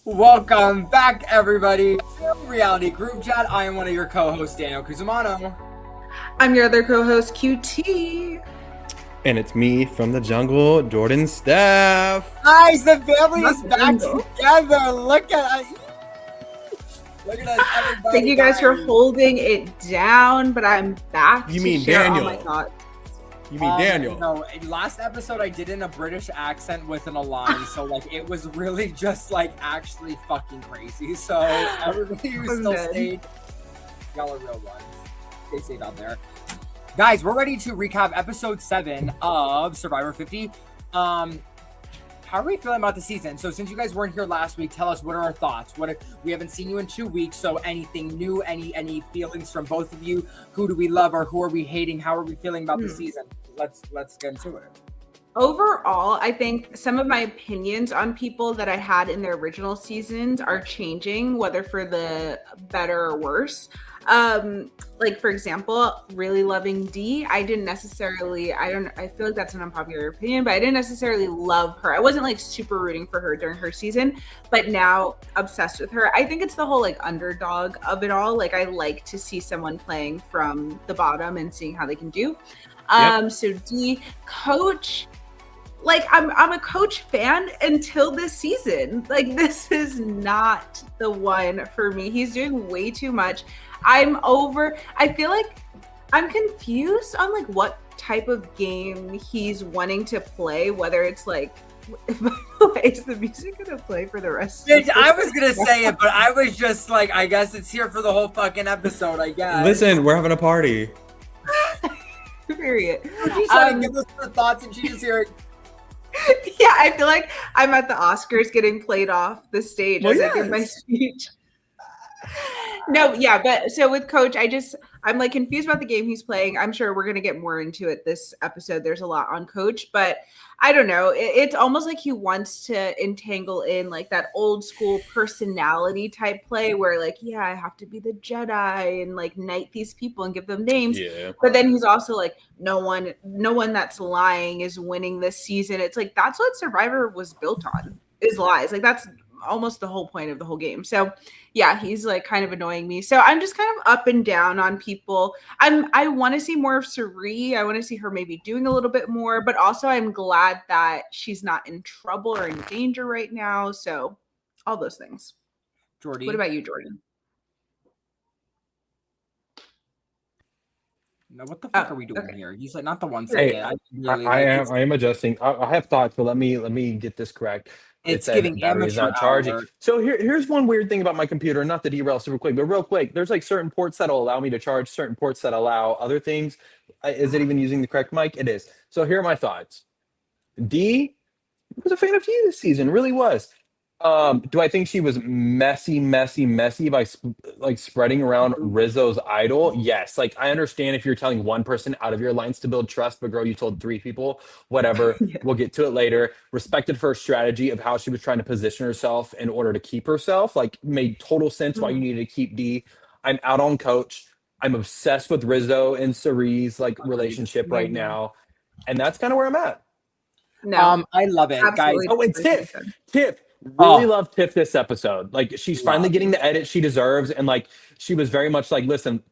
Welcome back, everybody, to Reality Group Chat. I am one of your co-hosts, Daniel Cusimano. I'm your other co-host, QT. And it's me from the jungle, Jordan Staff. Guys, the family is back together. Look at us. Look at us, everybody. Thank you guys for holding it down, but I'm back. You mean Daniel? Oh my God. You mean Daniel? No, last episode I did in a British accent with an align, so like it was really just like actually fucking crazy. So everybody who still stayed, y'all are real ones. Stay safe out there. Guys, we're ready to recap episode 7 of Survivor 50. How are we feeling about the season? So since you guys weren't here last week, tell us what are our thoughts. What if we haven't seen you in 2 weeks? So anything new, any feelings from both of you? Who do we love or who are we hating? How are we feeling about the season? Let's get into it. Overall, I think some of my opinions on people that I had in their original seasons are changing, whether for the better or worse. Like for example, really loving Dee. I feel like that's an unpopular opinion, but I didn't necessarily love her. I wasn't like super rooting for her during her season, but now obsessed with her. I think it's the whole like underdog of it all. Like I like to see someone playing from the bottom and seeing how they can do. So Dee, Coach, like I'm a Coach fan until this season. Like this is not the one for me. He's doing way too much. I feel like I'm confused on like what type of game he's wanting to play, whether it's like, by the way, is the music gonna play for the rest of I was gonna say it, but I was just like, I guess it's here for the whole fucking episode, I guess. Listen, we're having a party. Period. She's trying to give us her thoughts and she's just hearing. Yeah, I feel like I'm at the Oscars getting played off the stage as I give my speech. No, yeah, but so with Coach, I'm like confused about the game he's playing. I'm sure we're gonna get more into it this episode. There's a lot on Coach, but I don't know. It's almost like he wants to entangle in like that old school personality type play where like, yeah, I have to be the Jedi and like knight these people and give them names. Yeah. But then he's also like, no one that's lying is winning this season. It's like that's what Survivor was built on, is lies. Like that's almost the whole point of the whole game. So yeah, he's like kind of annoying me. So I'm just kind of up and down on people. I want to see more of Cirie. I want to see her maybe doing a little bit more, but also I'm glad that she's not in trouble or in danger right now. So all those things. Jordy, what about you, Jordan? No, what the fuck are we doing here? You said not the one Hey, second. I am adjusting. I have thoughts, but let me get this correct. It's giving battery's not charging. So here's one weird thing about my computer, not to derail super quick, but real quick. There's like certain ports that'll allow me to charge, certain ports that allow other things. Is it even using the correct mic? It is. So here are my thoughts. Dee was a fan of Dee this season, really was. Do I think she was messy by like spreading around Rizzo's idol? Yes. Like I understand if you're telling one person out of your alliance to build trust, but girl, you told 3 people, whatever. Yeah. We'll get to it later. Respected her strategy of how she was trying to position herself in order to keep herself. Like made total sense why you needed to keep Dee. I'm out on Coach. I'm obsessed with Rizzo and Cirie's like relationship right now. And that's kind of where I'm at. No. I love it, guys. Oh, and Tiff. Really love Tiff this episode. Like she's finally getting the edit she deserves, and like she was very much like, listen,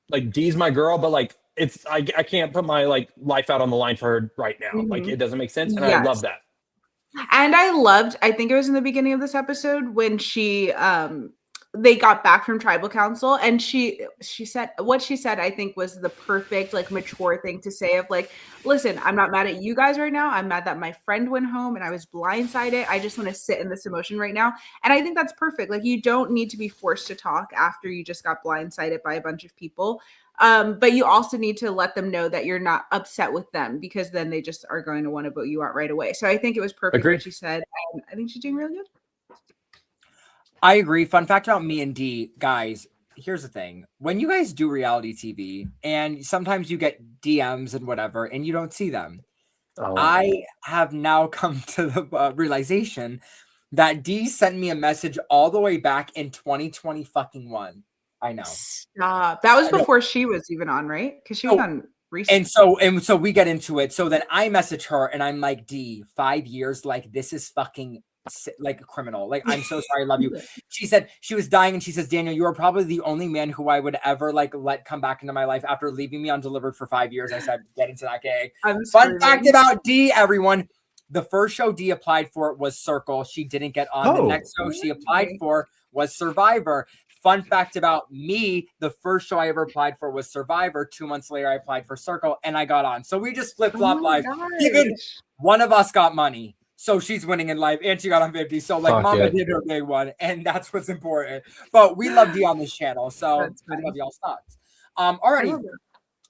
like Dee's my girl, but like it's I can't put my like life out on the line for her right now. Like it doesn't make sense, and I love that. And I think it was in the beginning of this episode when she they got back from tribal council and she said what she said, I think was the perfect like mature thing to say of like, listen, I'm not mad at you guys right now. I'm mad that my friend went home and I was blindsided. I just want to sit in this emotion right now. And I think that's perfect. Like you don't need to be forced to talk after you just got blindsided by a bunch of people. But you also need to let them know that you're not upset with them because then they just are going to want to vote you out right away. So I think it was perfect what she said. And I think she's doing really good. I agree. Fun fact about me and Dee, guys, here's the thing. When you guys do reality TV and sometimes you get DMs and whatever, and you don't see them, I have now come to the realization that Dee sent me a message all the way back in 2021. I know. Stop. That was before she was even on, right? Because she was on recently. And so we get into it. So then I message her and I'm like, Dee, 5 years, like this is fucking like a criminal. Like, I'm so sorry, I love you. She said she was dying, and she says, Daniel, you are probably the only man who I would ever like let come back into my life after leaving me undelivered for 5 years. I said, get into that gig. Fun fact about D, everyone. The first show D applied for was Circle. She didn't get on. The next show she applied for was Survivor. Fun fact about me, the first show I ever applied for was Survivor. 2 months later, I applied for Circle, and I got on. So we just flip-flop life. Even one of us got money. So she's winning in life, and she got on 50. So, like, Mama did her big one, and that's what's important. But we love D on this channel, so I love y'all's thoughts. Alrighty.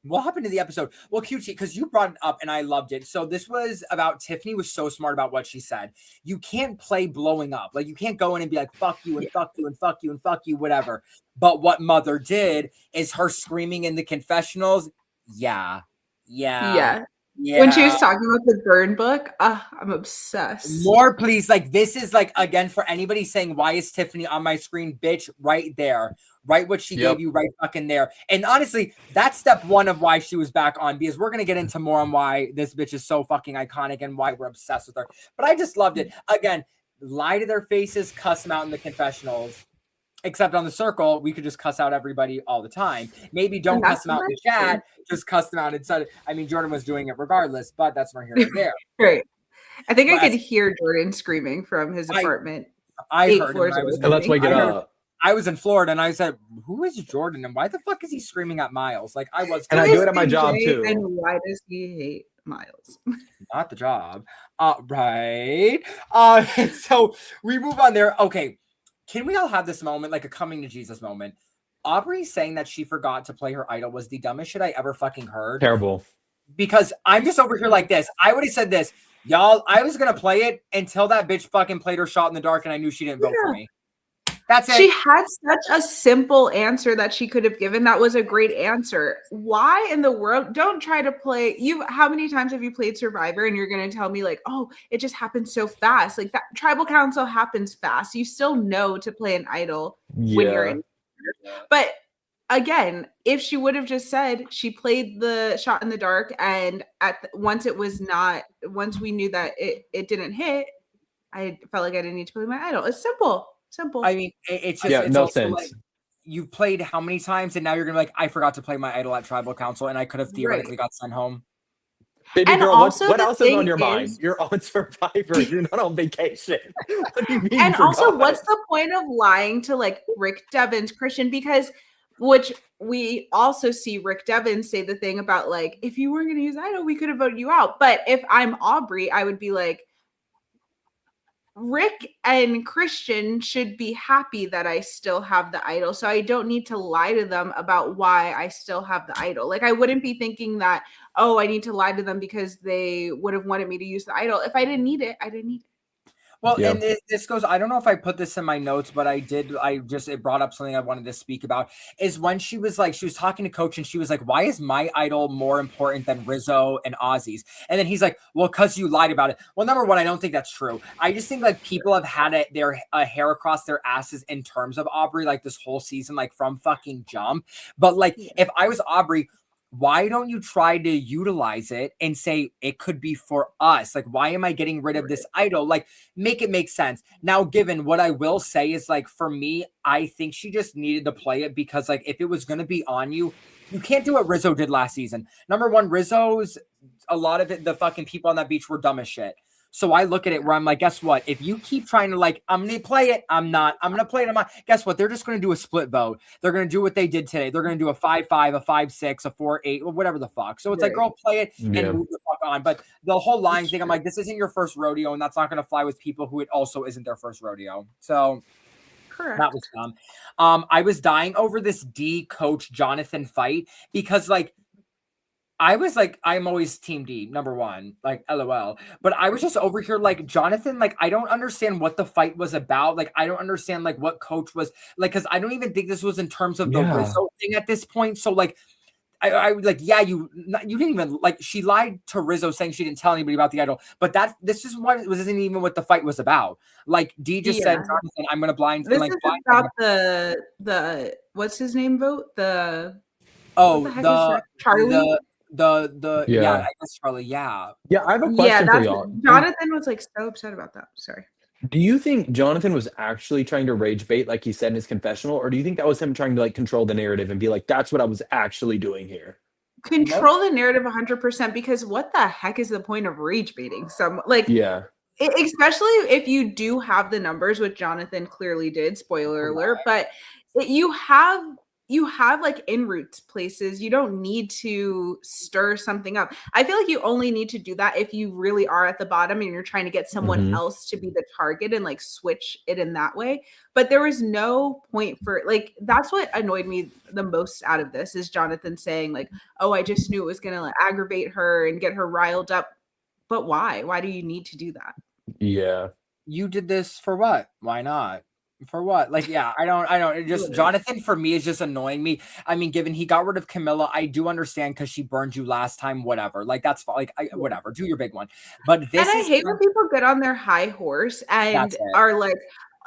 We'll hop into the episode. Well, QT, because you brought it up and I loved it. So this was about Tiffany was so smart about what she said. You can't play blowing up. Like, you can't go in and be like, fuck you and fuck you and fuck you and fuck you, whatever. But what Mother did is her screaming in the confessionals. Yeah. When she was talking about the burn book, I'm obsessed. More, please. Like, this is like, again, for anybody saying, why is Tiffany on my screen? Bitch, right there. Right what she gave you right fucking there. And honestly, that's step one of why she was back on, because we're going to get into more on why this bitch is so fucking iconic and why we're obsessed with her. But I just loved it. Again, lie to their faces, cuss them out in the confessionals. Except on the Circle, we could just cuss out everybody all the time. Maybe don't cuss them out in the chat, just cuss them out inside. I mean, Jordan was doing it regardless, but that's not here or there. Right. I think I could hear Jordan screaming from his apartment. I heard him. Let's wake it up. I was in Florida, and I said, who is Jordan, and why the fuck is he screaming at Miles? Like, I was. And I do it at my job, too. And why does he hate Miles? Not the job. Right. So we move on there. Okay. Can we all have this moment, like a coming to Jesus moment? Aubrey saying that she forgot to play her idol was the dumbest shit I ever fucking heard. Terrible. Because I'm just over here like this. I would have said this. Y'all, I was going to play it until that bitch fucking played her shot in the dark, and I knew she didn't vote for me. That's it. She had such a simple answer that she could have given. That was a great answer. Why in the world? Don't try to play. How many times have you played Survivor and you're going to tell me like, oh, it just happens so fast. Like that tribal council happens fast. You still know to play an idol when you're in. But again, if she would have just said she played the shot in the dark, and once we knew that it didn't hit, I felt like I didn't need to play my idol. It's simple. I mean, it's just no sense. Like, you've played how many times, and now you're gonna be like, I forgot to play my idol at tribal council, and I could have theoretically got sent home. Baby girl, what else is on your mind? You're on Survivor. You're not on vacation. What do you mean? And also, what's the point of lying to like Rick Devens, Christian? Because which we also see Rick Devens say the thing about like, if you weren't gonna use idol, we could have voted you out. But if I'm Aubrey, I would be like, Rick and Christian should be happy that I still have the idol. So I don't need to lie to them about why I still have the idol. Like, I wouldn't be thinking that, oh, I need to lie to them because they would have wanted me to use the idol. If I didn't need it, I didn't need it. Well, and this goes, I don't know if I put this in my notes, but it brought up something I wanted to speak about, is when she was talking to Coach, and she was like, why is my idol more important than Rizzo and Ozzy's? And then he's like, well, because you lied about it. Well, number one, I don't think that's true. I just think like people have had their hair across their asses in terms of Aubrey, like this whole season, like from fucking jump. But like, if I was Aubrey, why don't you try to utilize it and say it could be for us? Like, why am I getting rid of this idol? Like, make it make sense. Now, given what I will say is like, for me, I think she just needed to play it because like, if it was going to be on you, you can't do what Rizzo did last season. Number one, a lot of it, the fucking people on that beach were dumb as shit. So I look at it where I'm like, guess what? If you keep trying to like, I'm going to play it, I'm not. I'm going to play it, I'm not. Guess what? They're just going to do a split vote. They're going to do what they did today. They're going to do a 5-5, a 5-6, a 4-8, or whatever the fuck. So it's like, girl, play it and move the fuck on. But the whole lying thing, I'm like, this isn't your first rodeo, and that's not going to fly with people who it also isn't their first rodeo. So correct. That was dumb. I was dying over this D Coach Jonathan fight because like, I was like, I'm always team D, number one, like LOL. But I was just over here like, Jonathan, like, I don't understand what the fight was about. Like, I don't understand like what Coach was like, because I don't even think this was in terms of the Rizzo thing at this point. So like, I like, yeah, you didn't even like, she lied to Rizzo saying she didn't tell anybody about the idol, but this is what isn't even what the fight was about. Like D just said, Jonathan, I'm gonna blind. This like, is about the what's his name vote? Charlie. I guess Charlie. Yeah. I have a question for y'all. Jonathan was like so upset about that. Sorry. Do you think Jonathan was actually trying to rage bait like he said in his confessional, or do you think that was him trying to like control the narrative and be like, that's what I was actually doing here? Control the narrative 100% because what the heck is the point of rage baiting? Yeah. Especially if you do have the numbers, which Jonathan clearly did, spoiler alert, but you have like en route places. You don't need to stir something up. I feel like you only need to do that if you really are at the bottom and you're trying to get someone Mhm. else to be the target and like switch it in that way. But there was no point for like that's what annoyed me the most out of this is Jonathan saying like, "Oh, I just knew it was going to like, aggravate her and get her riled up." But why? Why do you need to do that? Yeah. You did this for what? Why not? For what? Like, yeah, I don't. It just Jonathan for me is just annoying me. I mean, given he got rid of Camilla, I do understand because she burned you last time. Whatever, like that's fine. Like, whatever, do your big one. But this And I is hate when people get on their high horse and That's it. are like,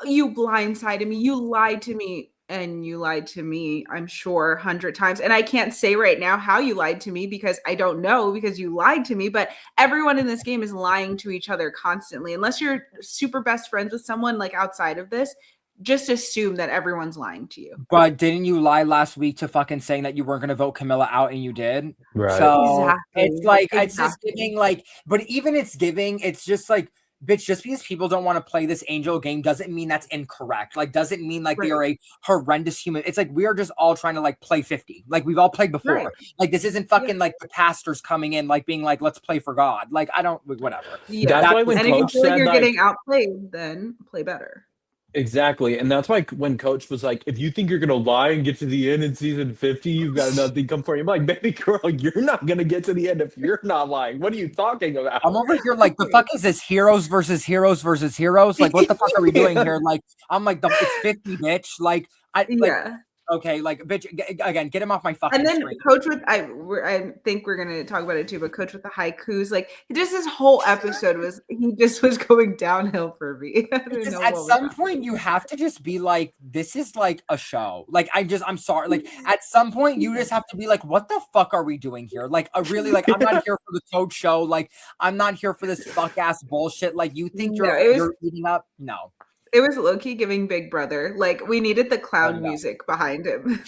you blindsided me, you lied to me. And you lied to me, I'm sure, 100 times. And I can't say right now how you lied to me because I don't know because you lied to me. But everyone in this game is lying to each other constantly. Unless you're super best friends with someone like outside of this, just assume that everyone's lying to you. But didn't you lie last week to fucking saying that you weren't going to vote Camilla out and you did? Right. So Exactly. it's like, it's just Exactly. giving like, but even it's giving, it's just like, bitch, just because people don't want to play this angel game doesn't mean that's incorrect. Like, doesn't mean like they are a horrendous human. It's like we are just all trying to like play 50. Like we've all played before. Right. Like this isn't fucking like the pastors coming in like being like, let's play for God. Like I don't whatever. Yeah. That's why when And if you Coach feel like said you're like getting outplayed, then play better. exactly, and that's why when Coach was like, if you think you're gonna lie and get to the end in season 50, you've got nothing come for you. I'm like, baby girl, you're not gonna get to the end if you're not lying. What are you talking about? I'm over here like the fuck is this heroes versus heroes versus heroes? Like what the fuck are we doing here? Like I'm like it's 50, bitch. Like Yeah. Okay, like bitch again, get him off my fucking And then screen. Coach with I think we're gonna talk about it too, but Coach with the haikus, like just his whole episode was he just was going downhill for me. Because at some point you have to just be like, this is like a show. Like I'm sorry. Like at some point you just have to be like, what the fuck are we doing here? Like really like I'm not here for the Coach show. Like I'm not here for this fuck ass bullshit. Like you think you're eating up? No. It was low-key giving Big Brother. Like we needed the clown music behind him.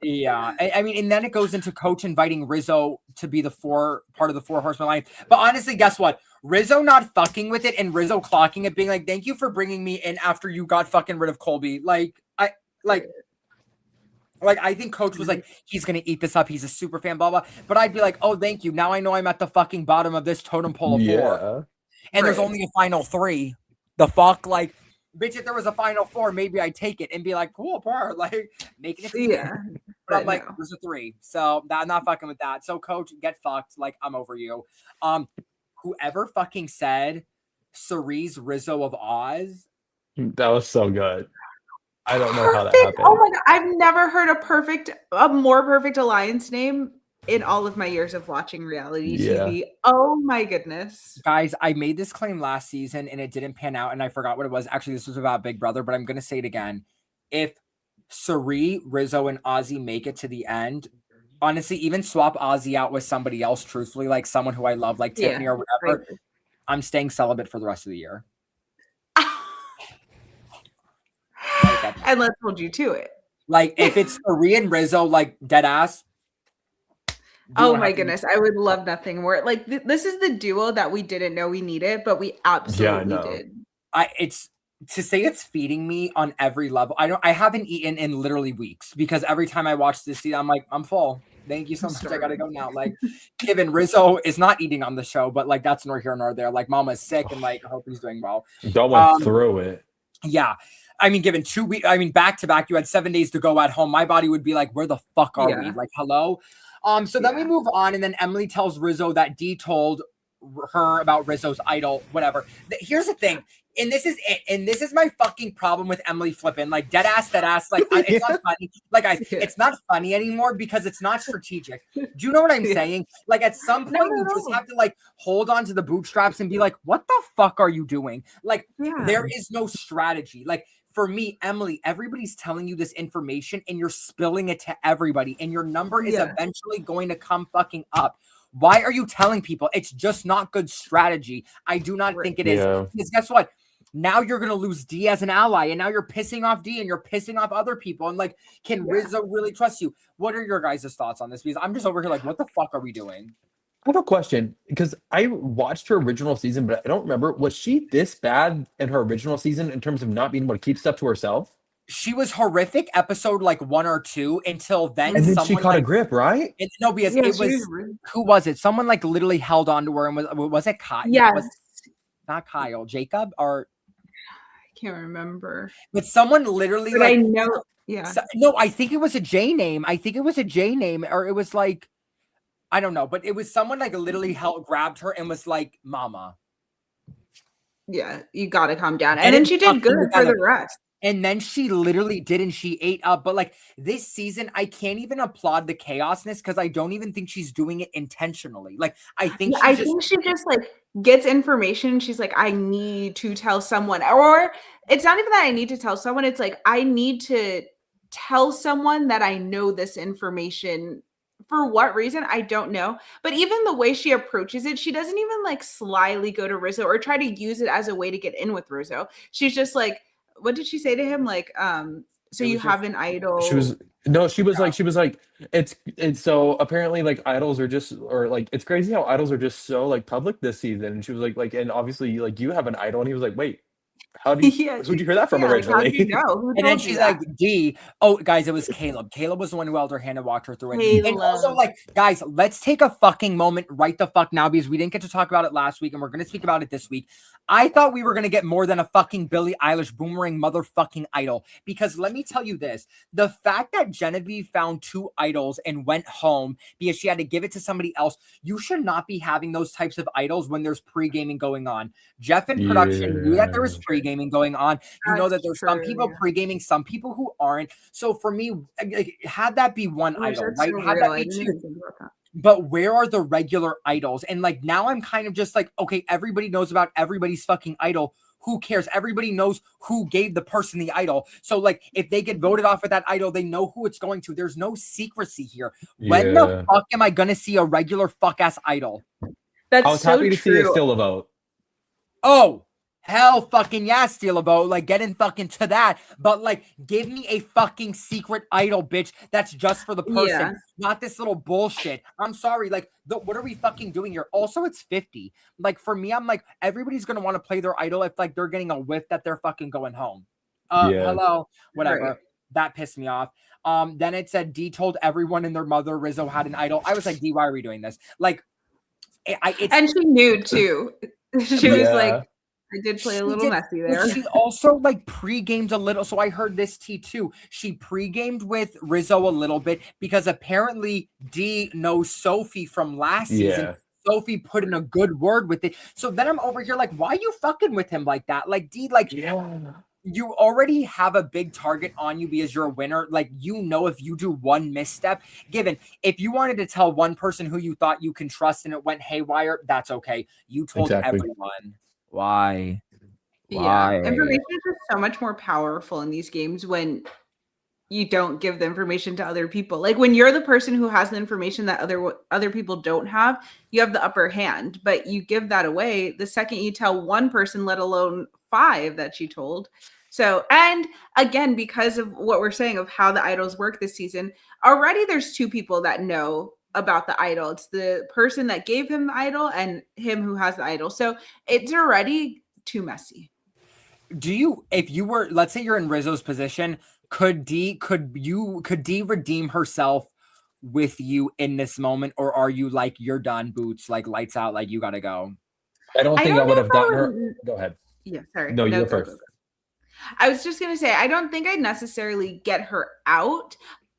Yeah. I mean, and then it goes into Coach inviting Rizzo to be the part of the 4 Horsemen line. But honestly, guess what? Rizzo not fucking with it and Rizzo clocking it, being like, thank you for bringing me in after you got fucking rid of Colby. I think Coach was like, he's going to eat this up. He's a super fan, blah, blah. But I'd be like, oh, thank you. Now I know I'm at the fucking bottom of this totem pole of 4. And there's only a final 3. The fuck? Like, bitch, if there was a final 4, maybe I'd take it and be like, cool, par. Like, making it. Yeah. But I'm like, there's a 3. So I'm not fucking with that. So Coach, get fucked. Like, I'm over you. Whoever fucking said Cerise Rizzo of Oz. That was so good. I don't know how that happened. Oh my god, I've never heard a more perfect alliance name in all of my years of watching reality TV. Oh my goodness. Guys, I made this claim last season and it didn't pan out and I forgot what it was. Actually, this was about Big Brother, but I'm going to say it again. If Cirie, Rizzo, and Ozzy make it to the end, honestly, even swap Ozzy out with somebody else, truthfully, like someone who I love, like Tiffany or whatever, I'm staying celibate for the rest of the year. And let's hold you to it. Like, if it's Cirie and Rizzo, like, dead ass. Oh my goodness, I would love nothing more. Like this is the duo that we didn't know we needed, but we absolutely did. It's to say it's feeding me on every level. I haven't eaten in literally weeks because every time I watch this scene, I'm like, I'm full. Thank you so much. I gotta go now. Like, given Rizzo is not eating on the show, but like that's nor here nor there. Like, Mama's sick, and like I hope he's doing well. Don't went through it. Yeah. I mean, given 2 weeks, I mean, back to back, you had 7 days to go at home. My body would be like, where the fuck are we? Like, hello? So then we move on, and then Emily tells Rizzo that Dee told her about Rizzo's idol, whatever. Here's the thing, and this is it, and this is my fucking problem with Emily flipping, like dead ass, like it's not funny. Like it's not funny anymore because it's not strategic. Do you know what I'm saying? Like at some point you just have to like hold on to the bootstraps and be like, what the fuck are you doing? Like there is no strategy. Like for me, Emily, everybody's telling you this information and you're spilling it to everybody and your number is eventually going to come fucking up. Why are you telling people? It's just not good strategy. I do not think it is. Because guess what? now you're gonna lose D as an ally, and now you're pissing off D and you're pissing off other people. And like, can Rizzo really trust you? What are your guys' thoughts on this? Because I'm just over here like, what the fuck are we doing? I have a question because I watched her original season, but I don't remember. Was she this bad in her original season in terms of not being able to keep stuff to herself? She was horrific episode like 1 or 2 until then. And then she caught a grip, right? No, because it was who was it? Someone like literally held on to her and was it Kyle? Yes. Not Kyle, Jacob, or I can't remember. But someone literally but like I know. Yeah. No, I think it was a J name. I think it was a J name, or it was like I don't know, but it was someone like literally grabbed her and was like, "Mama." Yeah, you gotta calm down. And then she did good for the rest. And then she literally did, and she ate up. But like this season, I can't even applaud the chaosness because I don't even think she's doing it intentionally. Like I think she just like gets information. She's like, I need to tell someone, or it's not even that I need to tell someone. It's like I need to tell someone that I know this information. For what reason? I don't know. But even the way she approaches it, she doesn't even like slyly go to Rizzo or try to use it as a way to get in with Rizzo. She's just like, what did she say to him? Like, so you have an idol. She was like, it's so apparently like idols are just, or like, it's crazy how idols are just so like public this season. And she was like, and obviously like you have an idol. And he was like, wait, how do you, who'd you hear that from originally? Like, how do you know? And then she's like, D. Oh, guys, it was Caleb. Caleb was the one who held her hand and walked her through it. And also, like, guys, let's take a fucking moment right the fuck now because we didn't get to talk about it last week and we're going to speak about it this week. I thought we were going to get more than a fucking Billie Eilish boomerang motherfucking idol because let me tell you this. The fact that Genevieve found 2 idols and went home because she had to give it to somebody else, you should not be having those types of idols when there's pre-gaming going on. Jeff in production knew that there was pre-gaming going on. You know that there's some people pre-gaming, some people who aren't. So for me, like, had that be one idol, right? Had that be 2. But where are the regular idols? And like now I'm kind of just like, okay, everybody knows about everybody's fucking idol. Who cares? Everybody knows who gave the person the idol. So like if they get voted off with that idol, they know who it's going to. There's no secrecy here. When the fuck am I gonna see a regular fuck ass idol? That's I was happy to see it still a vote. Oh, hell fucking yeah, steal a vote. Like, get in fucking to that. But, like, give me a fucking secret idol, bitch, that's just for the person. Not this little bullshit. I'm sorry. Like, what are we fucking doing here? Also, it's 50. Like, for me, I'm like, everybody's going to want to play their idol if, like, they're getting a whiff that they're fucking going home. Hello. Whatever. Right. That pissed me off. Then it said D told everyone and their mother Rizzo had an idol. I was like, D, why are we doing this? Like, and she knew, too. She was like, I did play a little messy there. She also like pre-gamed a little. So I heard this T too. She pre-gamed with Rizzo a little bit because apparently D knows Sophie from last season. Sophie put in a good word with it. So then I'm over here like, why are you fucking with him like that? Like D, like you already have a big target on you because you're a winner. Like, you know, if you do one misstep, given if you wanted to tell one person who you thought you can trust and it went haywire, that's okay. You told everyone. Why? Yeah, information is just so much more powerful in these games when you don't give the information to other people. Like when you're the person who has the information that other people don't have, you have the upper hand. But you give that away the second you tell one person, let alone 5 that you told. So, and again, because of what we're saying of how the idols work this season, already there's 2 people that know about the idol. It's the person that gave him the idol and him who has the idol. So it's already too messy. If you were, let's say you're in Rizzo's position, could D redeem herself with you in this moment? Or are you like, you're done, Boots, like lights out, like you gotta go? I don't think I would have gotten her. Go ahead. Yeah, sorry. No, you go first. I was just gonna say, I don't think I'd necessarily get her out,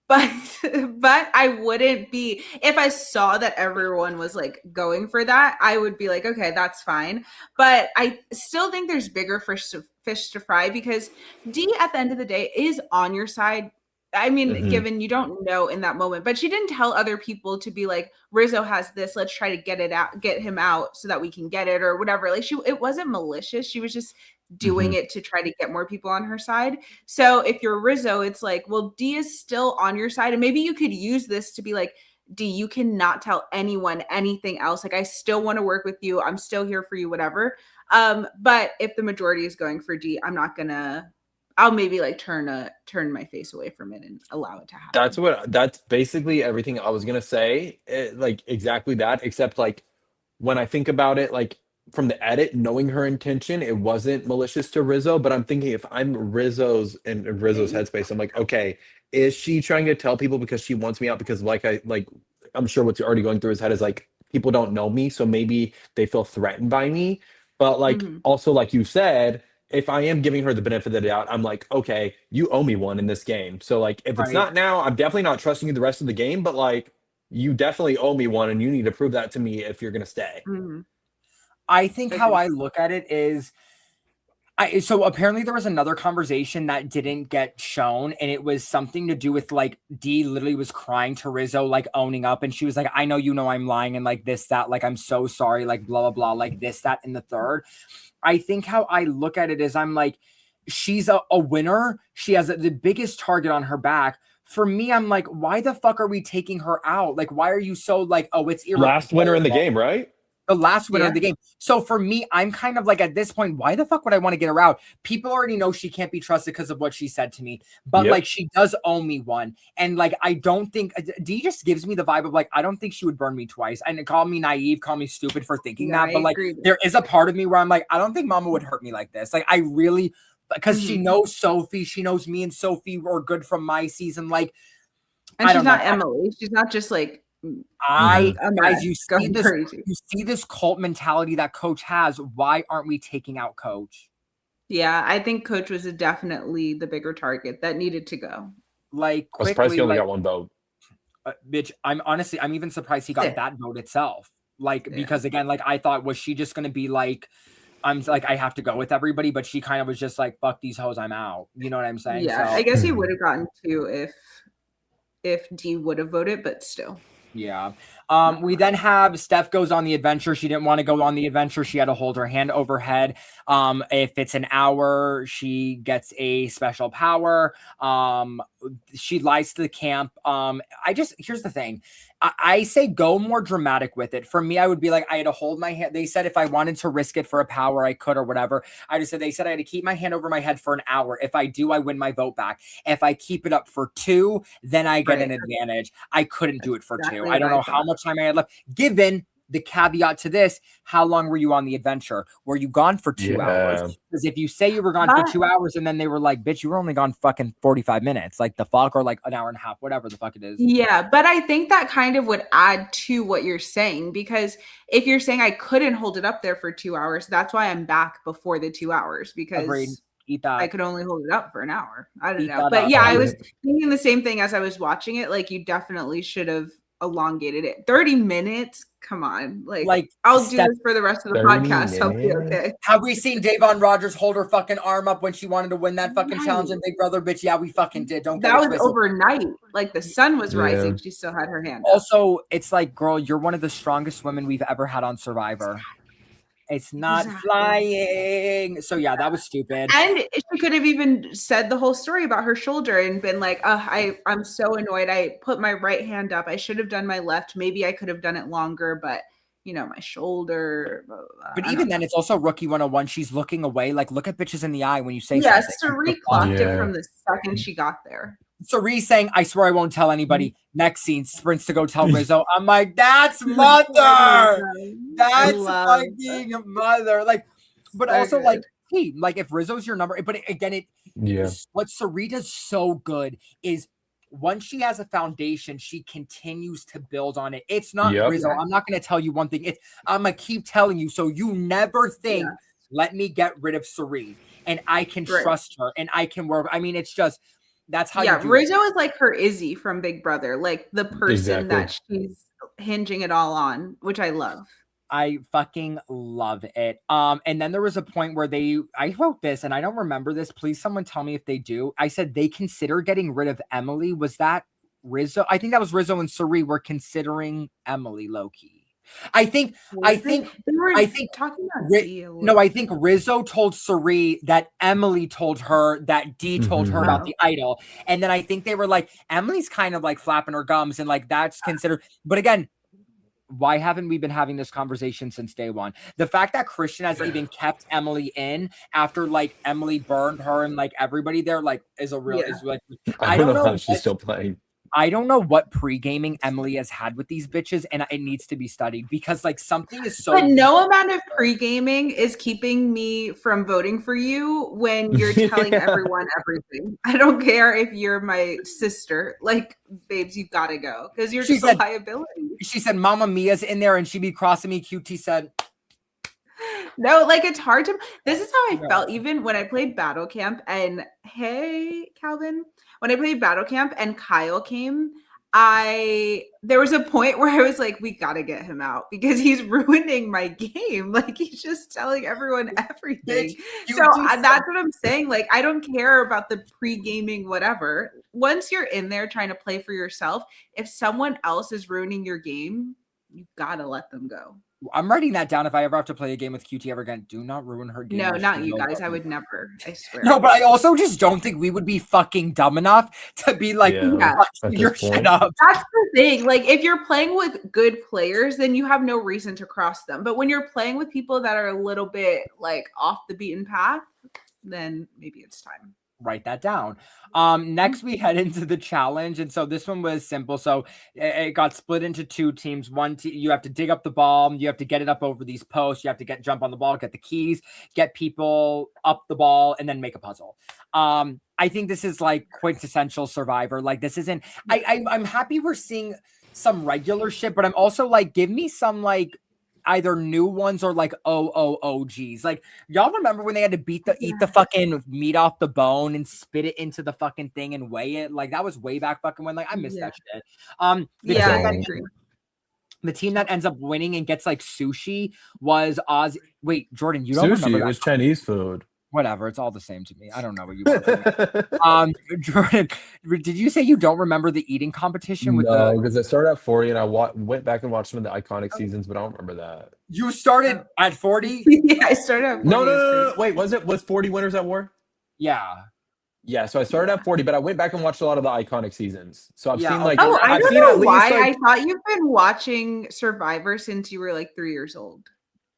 but I wouldn't be, if I saw that everyone was like going for that, I would be like, okay, that's fine. But I still think there's bigger fish to fry because D at the end of the day is on your side. I mean, given you don't know in that moment, but she didn't tell other people to be like, Rizzo has this, let's try to get him out so that we can get it or whatever. Like it wasn't malicious. She was just doing it to try to get more people on her side. So if you're Rizzo, it's like, well, D is still on your side. And maybe you could use this to be like, D, you cannot tell anyone anything else. Like, I still want to work with you. I'm still here for you, whatever. But if the majority is going for D, I'll maybe like turn my face away from it and allow it to happen. That's basically everything I was gonna say. Like exactly that, except like when I think about it, like from the edit, knowing her intention, it wasn't malicious to Rizzo. But I'm thinking if I'm Rizzo's headspace, I'm like, okay, is she trying to tell people because she wants me out? Because I'm sure what's already going through his head is like people don't know me, so maybe they feel threatened by me. But like also, like you said, if I am giving her the benefit of the doubt, I'm like, okay, you owe me one in this game. So like if it's not now, I'm definitely not trusting you the rest of the game, but like you definitely owe me one and you need to prove that to me if you're gonna stay. I think how I look at it is so apparently there was another conversation that didn't get shown, and it was something to do with like D literally was crying to Rizzo, like owning up, and she was like, I know I'm lying, and like this, that, like I'm so sorry, like blah blah blah, like this, that, and the third. I think how I look at it is I'm like, she's a winner. She has the biggest target on her back. For me, I'm like, why the fuck are we taking her out? Like, why are you so like, oh, it's last winner in the game, right? The last winner of the game. So for me, I'm kind of like at this point, why the fuck would I want to get her out? People already know she can't be trusted because of what she said to me. But like she does owe me one. And like I don't think D just gives me the vibe of like, I don't think she would burn me twice. And call me naive, call me stupid for thinking that. But like there is a part of me where I'm like, I don't think Mama would hurt me like this. Like I really, because she knows Sophie, she knows me and Sophie were good from my season. Like, and she's not Emily. She's not just like guys, you see this cult mentality that Coach has. Why aren't we taking out Coach? Yeah, I think Coach was definitely the bigger target that needed to go. Like, I'm surprised he only got one vote. Bitch, I'm even surprised he got that vote itself. Like, because again, like I thought, was she just gonna be like, I'm like, I have to go with everybody, but she kind of was just like, fuck these hoes, I'm out. You know what I'm saying? Yeah, so I guess he would have gotten two if D would have voted, but still. Yeah. We then have Steph goes on the adventure. She didn't want to go on the adventure. She had to hold her hand over head. If it's an hour, she gets a special power. She lies to the camp. Here's the thing. I say go more dramatic with it. For me, I would be like, I had to hold my hand. They said if I wanted to risk it for a power, I could or whatever. They said I had to keep my hand over my head for an hour. If I do, I win my vote back. If I keep it up for 2, then I get an advantage. I couldn't do it for 2. I don't know how much time I had left. Given the caveat to this, how long were you on the adventure? Were you gone for 2 hours? Because if you say you were gone for 2 hours and then they were like, bitch, you were only gone fucking 45 minutes, like the fuck, or like an hour and a half, whatever the fuck it is. Yeah, but I think that kind of would add to what you're saying, because if you're saying I couldn't hold it up there for 2 hours, that's why I'm back before the 2 hours, because I could only hold it up for an hour. I don't know. But yeah, I was thinking the same thing as I was watching it. Like, you definitely should have elongated it. 30 minutes, come on. Like I'll do this for the rest of the podcast. I'll be okay. Have we seen Davon Rogers hold her fucking arm up when she wanted to win that fucking challenge in Big Brother? Bitch, yeah, we fucking did. That was overnight. Like, the sun was rising, she still had her hand up. Also, it's like, girl, you're one of the strongest women we've ever had on Survivor. It's not flying. So yeah, that was stupid. And she could have even said the whole story about her shoulder and been like, I'm so annoyed. I put my right hand up. I should have done my left. Maybe I could have done it longer, but my shoulder. But even then, it's also rookie 101. She's looking away. Like, look at bitches in the eye when you say something. Yes, Cirie clocked it from the second she got there. Cirie saying, I swear I won't tell anybody. Next scene, sprints to go tell Rizzo. I'm like, that's mother. That's fucking mother. Like, but also like, hey, like if Rizzo's your number, but again, what Cirie does so good is once she has a foundation, she continues to build on it. It's not Rizzo. I'm not going to tell you one thing. I'm going to keep telling you. So you never think, let me get rid of Cirie and I can trust her and I can work. I mean, it's just, that's how you do Rizzo is like her Izzy from Big Brother, like the person that she's hinging it all on, which I love. I fucking love it. And then there was a point where I wrote this and I don't remember this. Please someone tell me if they do. I said they consider getting rid of Emily. Was that Rizzo? I think that was Rizzo and Cirie were considering Emily low-key. I think Rizzo told Cirie that Emily told her that D told her about the idol. And then I think they were like, Emily's kind of like flapping her gums and like that's considered. But again, why haven't we been having this conversation since day one? The fact that Christian has even kept Emily in after like Emily burned her and like everybody there like is a real is like I don't know how she's still playing. I don't know what pre-gaming Emily has had with these bitches, and it needs to be studied because like something is so. But no amount of pre-gaming is keeping me from voting for you when you're telling everyone everything. I don't care if you're my sister. Like, babes, you gotta go because you're just a liability. She said, "Mama Mia's in there," and she be crossing me. QT said. No, like it's hard to. This is how I felt even when I played Battle Camp. And hey, Calvin, when I played Battle Camp and Kyle came, there was a point where I was like, we gotta get him out because he's ruining my game. Like he's just telling everyone everything. So that's what I'm saying. Like I don't care about the pre-gaming whatever. Once you're in there trying to play for yourself, if someone else is ruining your game, you gotta let them go. I'm writing that down if I ever have to play a game with QT ever again. Do not ruin her game. No, not you guys. I would never. I swear. No, but I also just don't think we would be fucking dumb enough to be like, your shit up. That's the thing. Like, if you're playing with good players, then you have no reason to cross them. But when you're playing with people that are a little bit like off the beaten path, then maybe it's time. Write that down. Next we head into the challenge, and so this one was simple. So it got split into two teams. One team, you have to dig up the ball, you have to get it up over these posts, you have to jump on the ball, get the keys, get people up the ball, and then make a puzzle. I think this is like quintessential Survivor. Like this isn't. I'm happy we're seeing some regular shit, but I'm also like, give me some like either new ones or like OGs. Like y'all remember when they had to eat the fucking meat off the bone and spit it into the fucking thing and weigh it? Like that was way back fucking when. Like I missed that shit. The team that ends up winning and gets like sushi was Oz. Wait, Jordan, you don't remember that? It was Chinese food. Whatever, it's all the same to me. I don't know what you want. Jordan, did you say you don't remember the eating competition? No, because it started at 40, and I went back and watched some of the iconic seasons, but I don't remember that. You started at 40? Yeah, I started at 40. No. Wait, was 40 Winners at War? Yeah. Yeah, so I started at 40, but I went back and watched a lot of the iconic seasons. So I've seen like I don't know why I thought you've been watching Survivor since you were like 3 years old.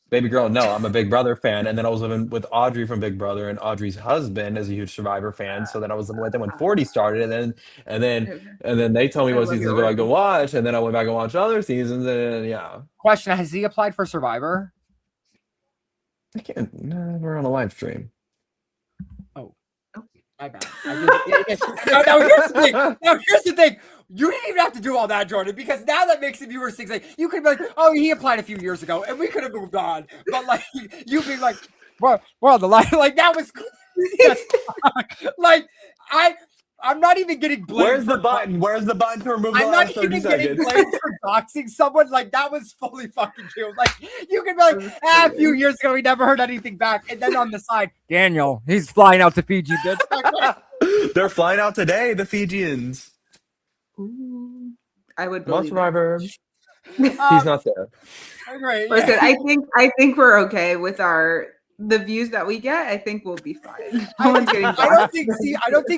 Baby girl, no, I'm a Big Brother fan, and then I was living with Audrey from Big Brother, and Audrey's husband is a huge Survivor fan. So then I was living with them when 40 started, and then they told me what seasons would I go watch, and then I went back and watched other seasons, and yeah. Question: has he applied for Survivor? I can't. No, we're on a live stream. Oh, my bad. Here's the thing. You didn't even have to do all that, Jordan, because now that makes it viewer 6. Like, you could be like, oh, he applied a few years ago, and we could have moved on. But like, you'd be like, we're on the line. Like that was like I'm not even getting blamed. Where's the button? Where's the button to remove the last 30 seconds? I'm not even getting blamed for doxing someone. Like that was fully fucking true. Like you could be like, a few years ago we never heard anything back, and then on the side, Daniel, he's flying out to Fiji, bitch. They're flying out today, the Fijians. Ooh, I would believe Survivor. He's not there. Right. Listen, I think we're okay with the views that we get. I think we'll be fine. No one's getting. I don't think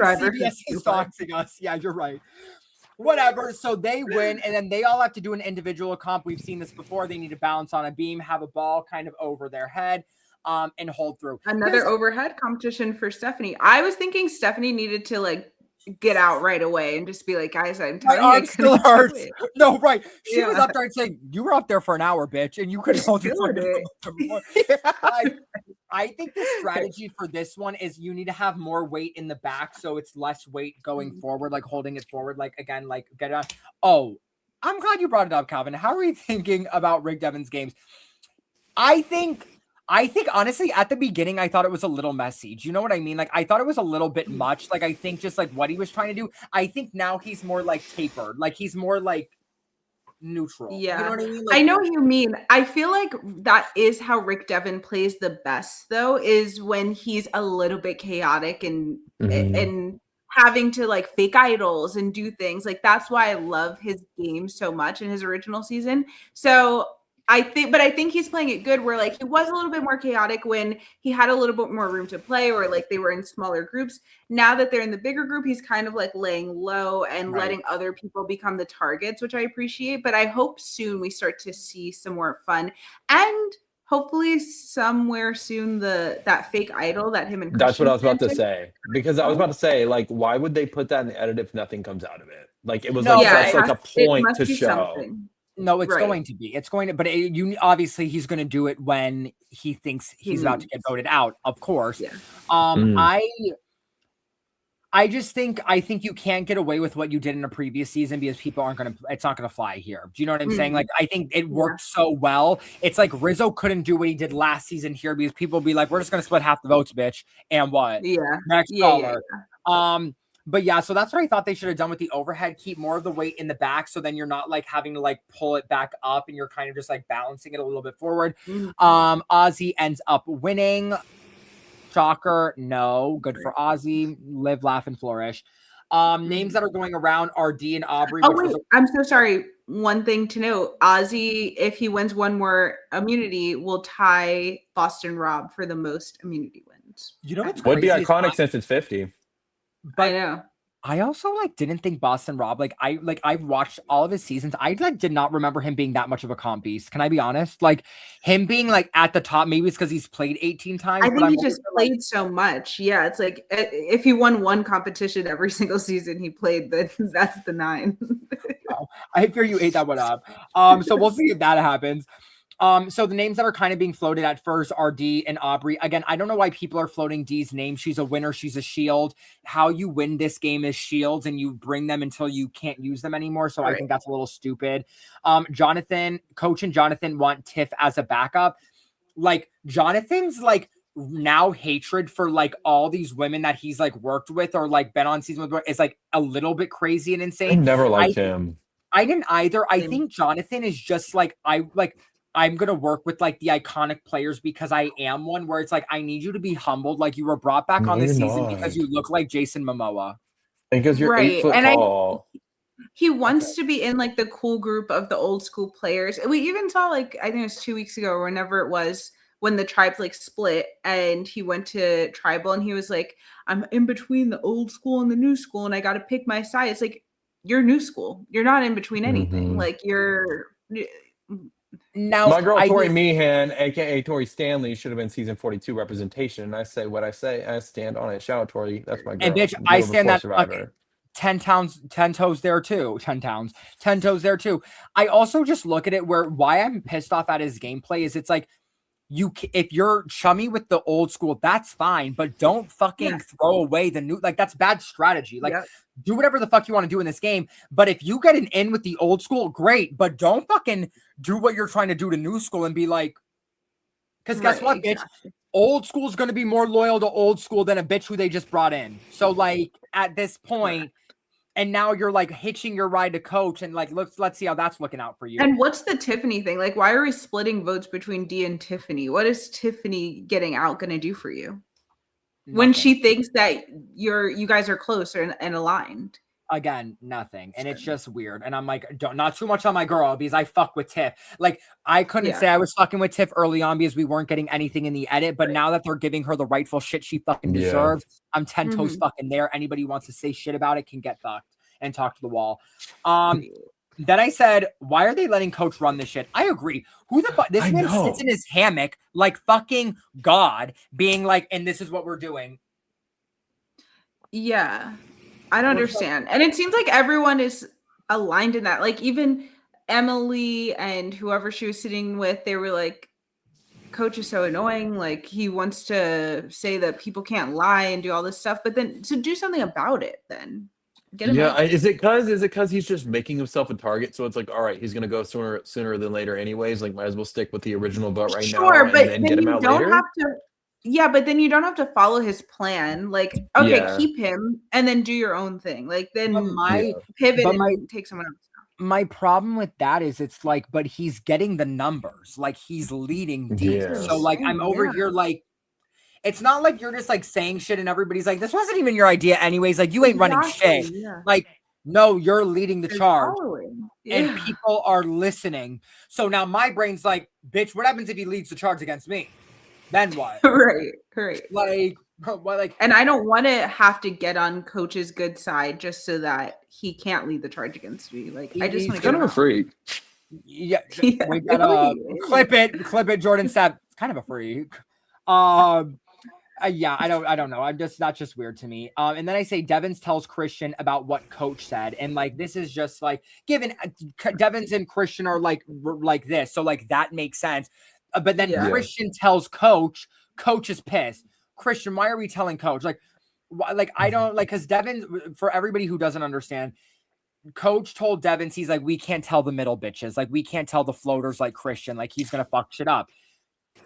CBS is doxing us. Yeah, you're right. Whatever. So they win, and then they all have to do an individual comp. We've seen this before. They need to balance on a beam, have a ball kind of over their head, and hold through. Another overhead competition for Stephanie. I was thinking Stephanie needed to like get out right away and just be like, guys, I'm telling you, I still hurts. No, right. She was up there and saying, you were up there for an hour, bitch, and you could hold it. I think the strategy for this one is you need to have more weight in the back, so it's less weight going forward, like holding it forward, like again, like get it on. Oh, I'm glad you brought it up, Calvin. How are you thinking about Rick Devon's games? I think honestly, at the beginning, I thought it was a little messy. Do you know what I mean? Like, I thought it was a little bit much. Like, I think just like what he was trying to do. I think now he's more like tapered. Like, he's more like neutral. Yeah. You know what I mean? Like, I know what you mean. I feel like that is how Rick Devon plays the best, though, is when he's a little bit chaotic and having to like fake idols and do things. Like, that's why I love his game so much in his original season. So I think he's playing it good where like he was a little bit more chaotic when he had a little bit more room to play or like they were in smaller groups. Now that they're in the bigger group, he's kind of like laying low and letting other people become the targets, which I appreciate. But I hope soon we start to see some more fun and hopefully somewhere soon that fake idol that him and That's what I was about to planted. say. Because I was about to say, like, why would they put that in the edit if nothing comes out of it? Like, it was No, like yeah, that's it like a point to show. Something. No, it's Right. going to be. It's going to, but you obviously he's going to do it when he thinks he's about to get voted out. Of course. Yeah. I just think you can't get away with what you did in a previous season because people aren't going to. It's not going to fly here. Do you know what I'm saying? Like I think it worked so well. It's like Rizzo couldn't do what he did last season here because people be like, "We're just going to split half the votes, bitch." And what? Yeah. Next caller. But yeah, so that's what I thought they should have done with the overhead. Keep more of the weight in the back, so then you're not like having to like pull it back up, and you're kind of just like balancing it a little bit forward. Ozzy ends up winning. Shocker, no. Good for Ozzy. Live, laugh, and flourish. Names that are going around are D and Aubrey. Oh wait, I'm so sorry. One thing to note: Ozzy, if he wins one more immunity, will tie Boston Rob for the most immunity wins. You know what's would be crazy iconic since it's 50. But I know. I also like didn't think Boston Rob I've watched all of his seasons. I like did not remember him being that much of a comp beast. Can I be honest? Like him being like at the top, maybe it's because he's played 18 times. I think he just played so much. Yeah, it's like if he won one competition every single season he played, then that's the 9. Oh, I fear you ate that one up. So we'll see if that happens. So the names that are kind of being floated at first are D and Aubrey. Again, I don't know why people are floating D's name. She's a winner. She's a shield. How you win this game is shields and you bring them until you can't use them anymore. So I think that's a little stupid. Coach and Jonathan want Tiff as a backup. Like Jonathan's like now hatred for like all these women that he's like worked with or like been on season with is like a little bit crazy and insane. I never liked him. I didn't either. I think Jonathan is just like, I'm going to work with like the iconic players because I am one where it's like, I need you to be humbled. Like you were brought back on this season because you look like Jason Momoa. And because you're 8 foot tall. He wants to be in like the cool group of the old school players. We even saw like, I think it was 2 weeks ago or whenever it was when the tribes like split and he went to tribal and he was like, I'm in between the old school and the new school and I got to pick my side. It's like, you're new school. You're not in between anything. Like you're... Now, my girl Tori Meehan, aka Tori Stanley, should have been season 42 representation. And I say what I say, I stand on it. Shout out Tori, that's my girl. And bitch, I stand that Survivor. 10 toes there too. 10 toes there too. I also just look at it why I'm pissed off at his gameplay is it's like if you're chummy with the old school, that's fine, but don't fucking throw away the new. Like that's bad strategy. Like do whatever the fuck you want to do in this game. But if you get an in with the old school, great. But don't fucking do what you're trying to do to new school and be like, because guess what, bitch? Old school is going to be more loyal to old school than a bitch who they just brought in. So like at this point. And now you're like hitching your ride to coach and like, let's see how that's looking out for you. And what's the Tiffany thing? Like, why are we splitting votes between D and Tiffany? What is Tiffany getting out going to do for you? Nothing. When she thinks that you guys are close and aligned. Again, nothing. And it's just weird. And I'm like, not too much on my girl because I fuck with Tiff. Like I couldn't say I was fucking with Tiff early on because we weren't getting anything in the edit. But now that they're giving her the rightful shit she fucking deserves, I'm 10 toes fucking there. Anybody who wants to say shit about it can get fucked and talk to the wall. Then I said, why are they letting coach run this shit? I agree. Who the fuck? This man sits in his hammock like fucking God being like, and this is what we're doing. Yeah. I don't understand. And it seems like everyone is aligned in that. Like even Emily and whoever she was sitting with, they were like, coach is so annoying. Like he wants to say that people can't lie and do all this stuff, but then to do something about it then. Get him out. Is it because he's just making himself a target? So it's like, all right, he's gonna go sooner than later anyways. Like might as well stick with the original vote right now. Sure, but and then get him you out don't later. have to. Yeah, but then you don't have to follow his plan. Like, okay, keep him and then do your own thing. Like, then pivot and take someone else. My problem with that is it's like, but he's getting the numbers. Like, he's leading deep. So, like, I'm over here, like, it's not like you're just, like, saying shit and everybody's like, this wasn't even your idea anyways. Like, you ain't running shit. Yeah. Like, no, you're leading the charge. and people are listening. So now my brain's like, bitch, what happens if he leads the charge against me? Then what? Right. Like, what, like, and I don't want to have to get on Coach's good side just so that he can't lead the charge against me. Like, I just want to kind of a freak. Yeah, we gotta clip it. Jordan said, kind of a freak. Yeah, I don't know. That's just weird to me. And then I say Devins tells Christian about what Coach said, and like this is just like given Devins and Christian are like this, so like that makes sense. But then Christian tells Coach is pissed. Christian, why are we telling Coach? Like, I don't like because Devins, for everybody who doesn't understand, Coach told Devins, he's like, we can't tell the middle bitches, like we can't tell the floaters like Christian, like he's gonna fuck shit up.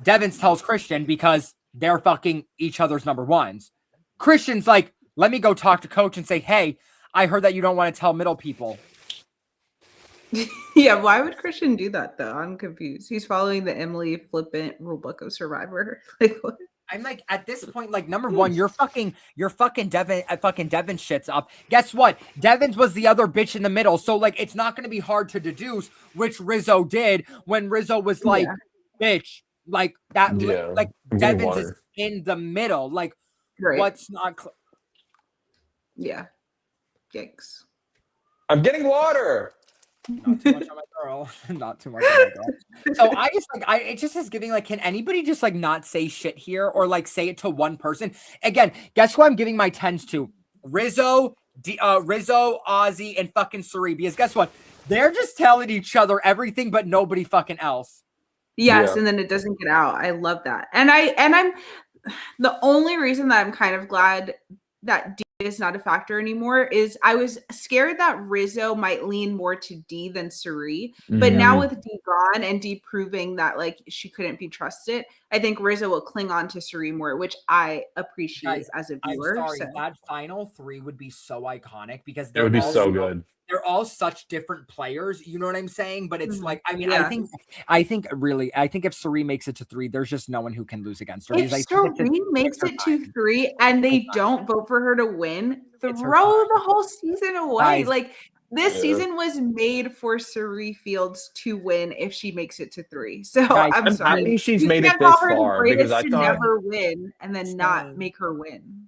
Devins tells Christian because they're fucking each other's number ones. Christian's like, let me go talk to Coach and say, hey, I heard that you don't want to tell middle people. Yeah, why would Christian do that though? I'm confused. He's following the Emily Flippant rulebook of Survivor. Like what? I'm like, at this point, like, number one, you're fucking Devin, Devin shits up. Guess what? Devins was the other bitch in the middle. So, like, it's not going to be hard to deduce, which Rizzo did when Rizzo was like, bitch, like, that, like, Devins is in the middle. Like, what's not, yeah. Yikes. I'm getting water. Not too much on my girl. Not too much on my girl. So I just like it just is giving like, can anybody just like not say shit here or like say it to one person? Again, guess who I'm giving my 10s to? Rizzo, Ozzy, and fucking Cirie. Because guess what? They're just telling each other everything, but nobody fucking else. Yes, and then it doesn't get out. I love that. And I'm the only reason that I'm kind of glad that D is not a factor anymore is I was scared that Rizzo might lean more to D than Cirie. But now with D gone and D proving that like she couldn't be trusted, I think Rizzo will cling on to Cirie more, which I appreciate as a viewer. I'm sorry, that final 3 would be so iconic because it would be so good. They're all such different players, you know what I'm saying? But it's like, I mean, I think if Cirie makes it to 3, there's just no one who can lose against her. If Cirie makes it to 3 and they don't vote for her to win, throw the whole season away. Like this season was made for Cirie Fields to win if she makes it to 3. So I'm sorry. I think she's made it this far because I thought never win and then not make her win.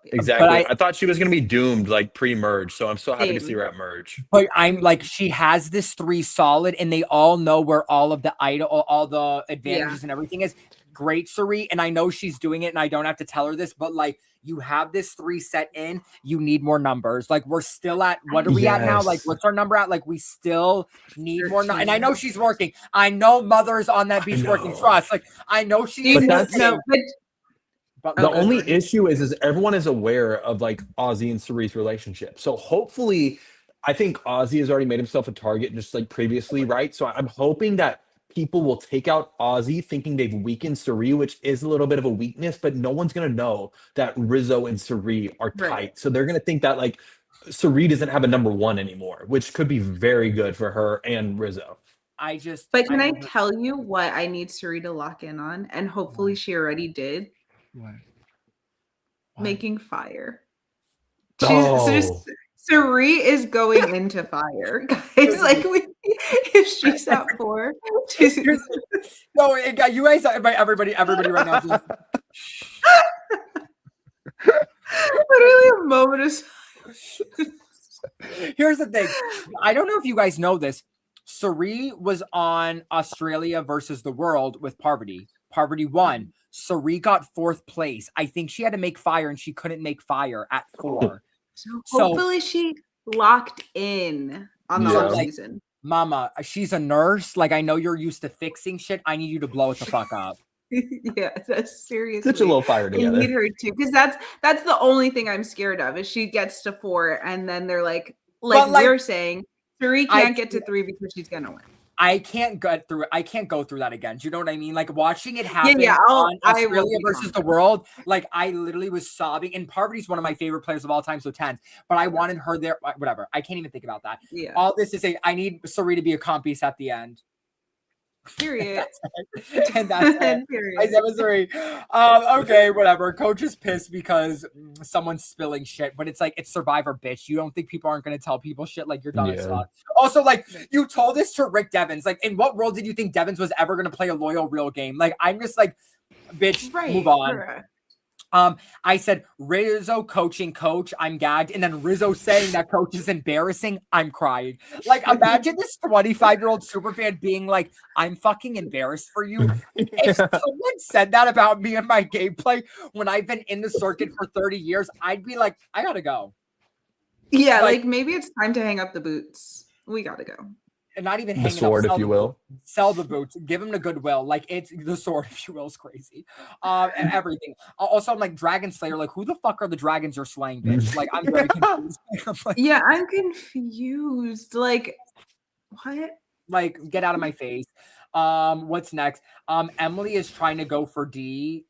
Exactly. But I thought she was going to be doomed like pre-merge. So I'm so happy to see her at merge. But I'm like, she has this 3 solid and they all know where all of the all the advantages and everything is. Great, Cirie. And I know she's doing it and I don't have to tell her this, but like you have this 3 set in, you need more numbers. Like we're still at, what are we at now? Like what's our number at? Like we still need more. And I know she's working. I know Mother's on that beach working. Trust. Like I know she's But the only issue is everyone is aware of like Ozzy and Cirie's relationship. So hopefully, I think Ozzy has already made himself a target just like previously, right? So I'm hoping that people will take out Ozzy thinking they've weakened Cirie, which is a little bit of a weakness, but no one's going to know that Rizzo and Cirie are tight. Right. So they're going to think that like Cirie doesn't have a number 1 anymore, which could be very good for her and Rizzo. But can I tell you what I need Cirie to lock in on? And hopefully she already did. What? Making fire. Cirie is going into fire, guys. Like if she's at 4, she's no. You guys, everybody right now. Literally a moment of. Here's the thing. I don't know if you guys know this. Cirie was on Australia versus the World with Parvati. Parvati won. Cirie got 4th place. I think she had to make fire and she couldn't make fire at 4. So hopefully she locked in on the whole season. Mama, she's a nurse. Like I know you're used to fixing shit. I need you to blow it the fuck up. Yeah, that's seriously. Such a little fire together. I need her too, because that's the only thing I'm scared of is she gets to 4 and then they're like we're saying Cirie can't get to 3 because she's gonna win. I can't go through that again. Do you know what I mean? Like watching it happen on Australia versus the World. Like I literally was sobbing. And Parvati's one of my favorite players of all time, so 10. But I wanted her there. Whatever. I can't even think about that. Yeah. All this to say, I need Cirie to be a comp piece at the end. Period. And that's it. Period. My 7-3. Okay, whatever. Coach is pissed because someone's spilling shit, but it's like it's Survivor, bitch. You don't think people aren't gonna tell people shit? Like you're dumb as fuck. Also, like you told this to Rick Devens. Like, in what world did you think Devens was ever gonna play a loyal real game? Like, I'm just like, bitch, move on. Correct. I said Rizzo coaching coach, I'm gagged, and then Rizzo saying that coach is embarrassing, I'm crying. Like, imagine this 25-year-old superfan being like, I'm fucking embarrassed for you. If someone said that about me and my gameplay when I've been in the circuit for 30 years, I'd be like, I gotta go. Yeah, like maybe it's time to hang up the boots. We gotta go. And not even The hanging sword, up, if you will. Sell the boots, give him the goodwill. Like it's the sword, if you will, is crazy. And everything. Also, I'm like Dragon Slayer. Like, who the fuck are the dragons you're slaying, bitch? Like, I'm very confused. I'm like, yeah, I'm confused. Like, what? Like, get out of my face. What's next? Emily is trying to go for D.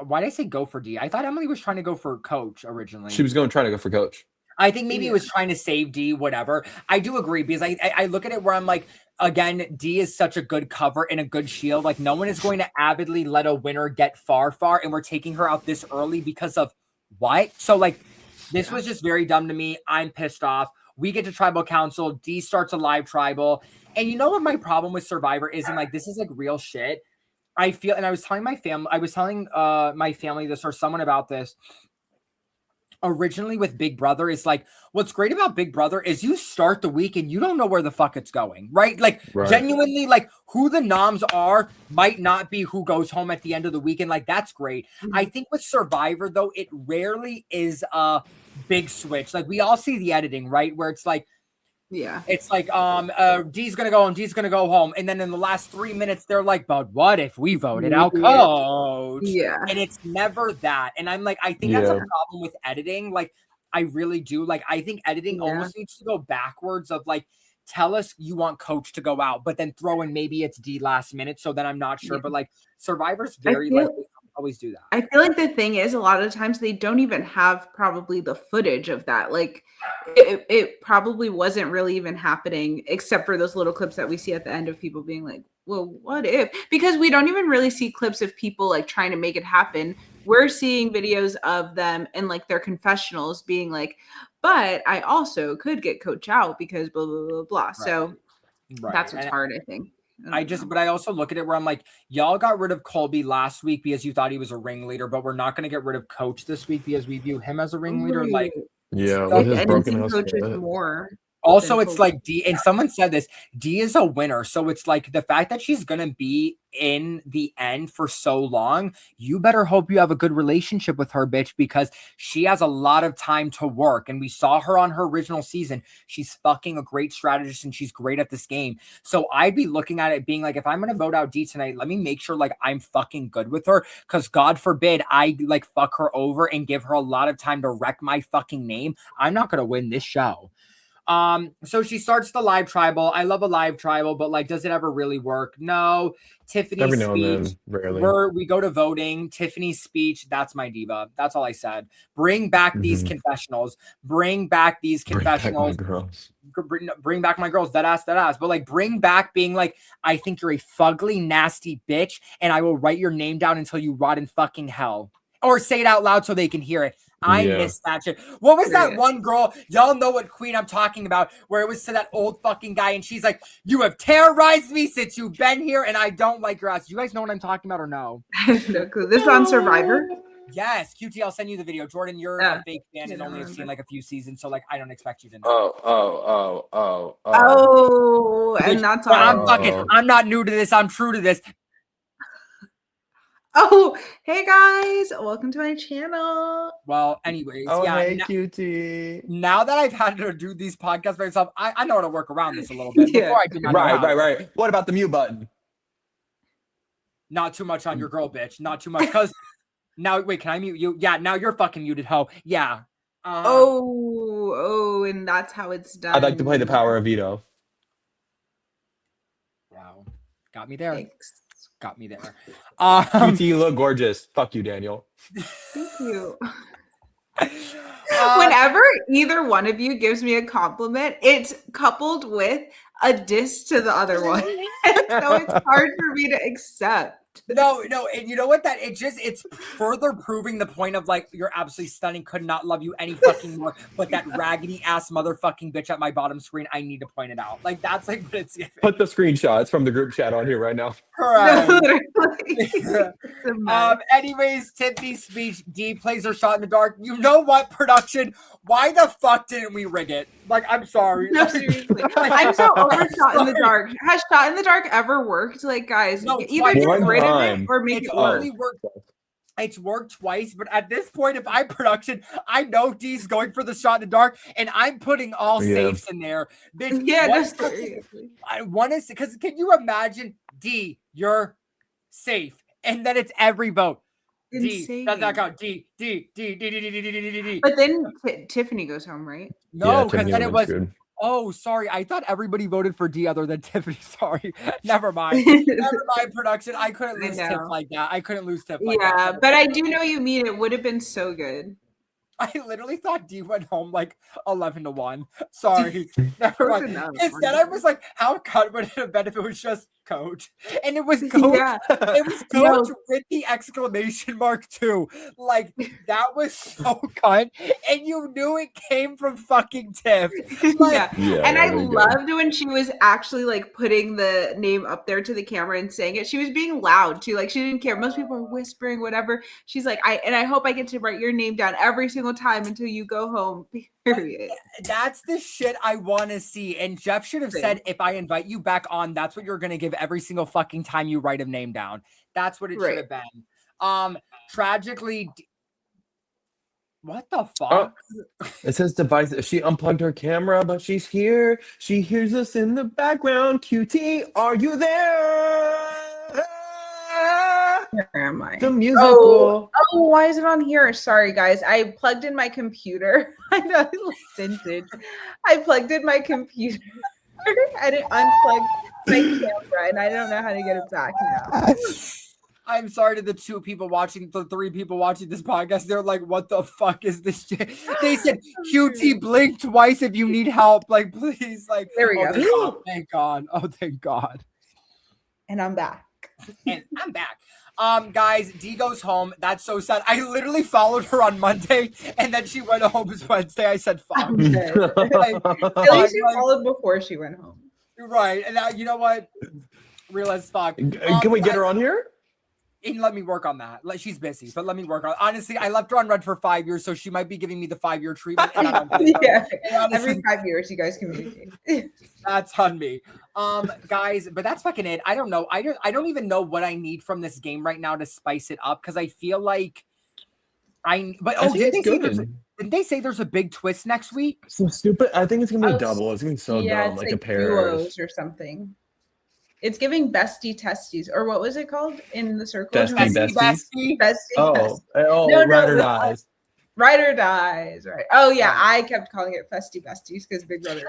Why did I say go for D? I thought Emily was trying to go for coach originally. She was trying to go for coach. I think maybe it was trying to save D, whatever. I do agree because I look at it where I'm like, again, D is such a good cover and a good shield. Like, no one is going to avidly let a winner get far, and we're taking her out this early because of what? So, like, this was just very dumb to me. I'm pissed off. We get to Tribal Council. D starts a live tribal. And you know what my problem with Survivor is? And, like, this is, like, real shit. I feel, and I was telling my family this or someone about this. Originally with Big Brother is like, what's great about Big Brother is you start the week and you don't know where the fuck it's going, right? Like genuinely, like who the noms are might not be who goes home at the end of the weekend. Like that's great. I think with Survivor though, it rarely is a big switch. Like we all see the editing, right? Where it's like, it's like D's gonna go and D's gonna go home, and then in the last 3 minutes they're like, but what if we voted out coach? And it's never that. And I'm like, I think that's a problem with editing. Like I really do. Like I think editing almost needs to go backwards of like, tell us you want coach to go out, but then throw in maybe it's D last minute, so then I'm not sure. But like Survivor's very like always do that. I feel like the thing is a lot of times they don't even have probably the footage of that. Like it probably wasn't really even happening except for those little clips that we see at the end of people being like, well, what if? Because we don't even really see clips of people like trying to make it happen. We're seeing videos of them and like their confessionals being like, but I also could get coach out because blah, blah, blah, blah. Right. So that's what's hard, I think. But I also look at it where I'm like, y'all got rid of Colby last week because you thought he was a ringleader, but we're not going to get rid of coach this week because we view him as a ringleader. Like, with his broken house. More. Also, it's like D, and someone said this, D is a winner. So it's like the fact that she's going to be in the end for so long, you better hope you have a good relationship with her, bitch, because she has a lot of time to work. And we saw her on her original season. She's fucking a great strategist and she's great at this game. So I'd be looking at it being like, if I'm going to vote out D tonight, let me make sure like I'm fucking good with her. Because God forbid I like fuck her over and give her a lot of time to wreck my fucking name. I'm not going to win this show. So she starts the live tribal. I love a live tribal, but like, does it ever really work? No. Tiffany's every now speech, and then, rarely. we go to voting. Tiffany's speech, that's my diva. That's all I said. Bring back these confessionals. Bring back these confessionals. Bring back my girls. That ass. But like, bring back being like, I think you're a fugly, nasty bitch, and I will write your name down until you rot in fucking hell. Or say it out loud so they can hear it. I miss that shit. What was that one girl? Y'all know what queen I'm talking about, where it was to that old fucking guy, and she's like, you have terrorized me since you've been here, and I don't like your ass. You guys know what I'm talking about or no? No clue. This is on Survivor? Yes, QT, I'll send you the video. Jordan, you're a fake fan and only have seen like a few seasons, so like I don't expect you to know. Oh, and that's all. I'm not new to this. I'm true to this. Oh, hey guys, welcome to my channel. Well, anyways, hey, cutie. Now that I've had to do these podcasts by myself, I know how to work around this a little bit. Before I did not right. What about the mute button? Not too much on your girl, bitch. Not too much, because now, wait, can I mute you? Yeah, now you're fucking muted, ho. Yeah. And that's how it's done. I'd like to play the power of veto. Wow, got me there. Thanks. Got me there. QT, you look gorgeous. Fuck you, Daniel. Thank you. Whenever either one of you gives me a compliment, it's coupled with a diss to the other one. So it's hard for me to accept. No, and you know what? It's further proving the point of like, you're absolutely stunning, could not love you any fucking more, but that raggedy ass motherfucking bitch at my bottom screen, I need to point it out. Like, that's like what it's giving. Put the screenshots from the group chat on here right now. Correct. No, literally. Anyways, Tiffany's speech, D plays her shot in the dark. You know what, production? Why the fuck didn't we rig it? Like, I'm sorry. No, seriously. I'm so over shot in the dark. Has shot in the dark ever worked? Like, guys, No, either twice. get rid of One it or make It's it work. only worked. It's worked twice, but at this point, if I'm production, I know D's going for the shot in the dark, and I'm putting all safes in there. Bitch, Yeah, no, one- seriously. one is because can you imagine, D, you're safe, and then it's every vote. D, Insane. does that count? D. But then Tiffany goes home, right? No, because Tiffany then it Williams was. good. Oh, sorry. I thought everybody voted for D other than Tiffany. Sorry. Never mind. Never mind, production. I couldn't I lose Tiff know. like that. I couldn't lose Tiff like Yeah, that. but I do know you mean it would have been so good. I literally thought D went home like 11-1. Sorry. Never Close mind. enough. Instead, I was like, how cut would it have been if it was just Coach? And it was Coach. Yeah. It was Coach with the exclamation mark too. Like, that was so cut. And you knew it came from fucking Tiff. Like, Yeah. Yeah, And I there you go. loved when she was actually like putting the name up there to the camera and saying it. She was being loud too. Like, she didn't care. Most people were whispering, whatever. She's like, I hope I get to write your name down every single time until you go home. Period. That's the shit I want to see. And Jeff should have said, if I invite you back on, that's what you're going to give every single fucking time you write a name down. That's what it should have been. Tragically, what the fuck? It says device. She unplugged her camera, but she's here. She hears us in the background. QT, are you there? Where am I? The musical. Oh, why is it on here? Sorry, guys. I plugged in my computer. I know it looks vintage. I plugged in my computer and it unplugged my camera, and I don't know how to get it back now. I'm sorry to the 2 people watching, the 3 people watching this podcast. They're like, what the fuck is this shit? They said, QT, blink twice if you need help. Like, please. Like, There we go. Thank God. Oh, thank God. And I'm back. And I'm back. Guys, D goes home. That's so sad. I literally followed her on Monday, and then she went home as Wednesday. I said, fuck. I'm dead. Like, At least you followed before she went home. right. And now, you know what? Real as fuck. Can we get her on here? And let me work on that. She's busy, but let me work on. Honestly, I left her on red for 5 years, so she might be giving me the 5-year treatment. And I don't think so. Yeah. And honestly, Every 5 years, you guys communicate. that's on me. Guys, but that's fucking it. I don't know. I don't even know what I need from this game right now to spice it up, because I feel like didn't they say there's a big twist next week? Some stupid. I think it's gonna be Oh, a double. It's gonna be so Yeah, dumb, it's like a like pair. duos or something. It's giving bestie testes, or what was it called in the circle? Bestie, besties? Bestie. Oh, No, ride or dies. Ride or dies, right? Oh yeah, I kept calling it festy besties because Big Brother.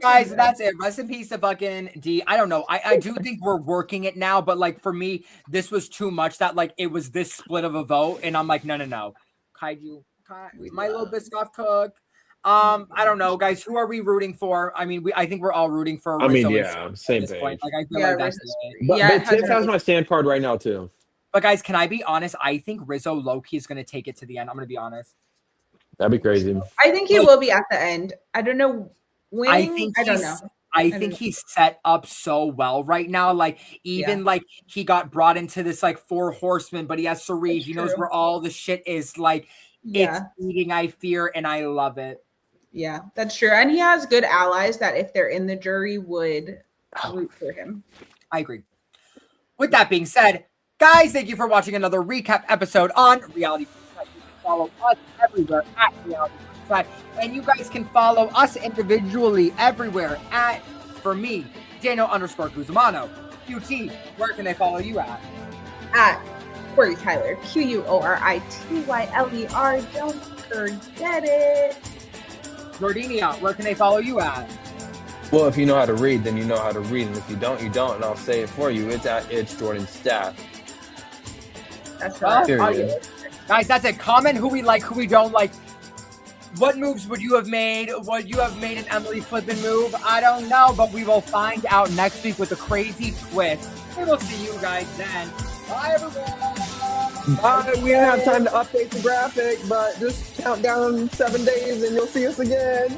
Guys, that's it. Rest in peace to fucking D. I don't know. I do think we're working it now, but like for me, this was too much. That like it was this split of a vote, and I'm like, no. Kaiju, my little Biscoff cook. I don't know, guys. Who are we rooting for? I mean, I think we're all rooting for. I mean, Rizzo yeah, same thing. Like I feel Yeah, like that's Rizzo's it. But, Yeah, but Tiff has 100%. my stand card right now too. But guys, can I be honest? I think Rizzo Loki is going to take it to the end. I'm going to be honest. That'd be crazy. I think he will be at the end. I don't know when. I think I don't know. I don't think know. he's set up so well right now. Like even like he got brought into this like 4 horsemen, but he has Sari. That's He knows true. where all the shit is. Like Yeah, it's eating, I fear, and I love it. yeah, that's true. And he has good allies that, if they're in the jury, would root for him. I agree. With that being said, guys, thank you for watching another recap episode on Reality Plus. You can follow us everywhere at Reality Plus, and you guys can follow us individually everywhere at, for me, Daniel_Guzmano. QT, where can they follow you at? At Corey Tyler, QUORITYLER. Don't forget it. Jordinia, where can they follow you at? Well, if you know how to read, then you know how to read, and if you don't, you don't. And I'll say it for you. It's Jordan Staff. That's Well, right. period. Audio. Guys, that's it. Comment who we like, who we don't like. What moves would you have made? Would you have made an Emily flipping move? I don't know, but we will find out next week with a crazy twist. We will see you guys then. Bye, everyone. Bye. We don't have time to update the graphic, but just count down 7 days and you'll see us again.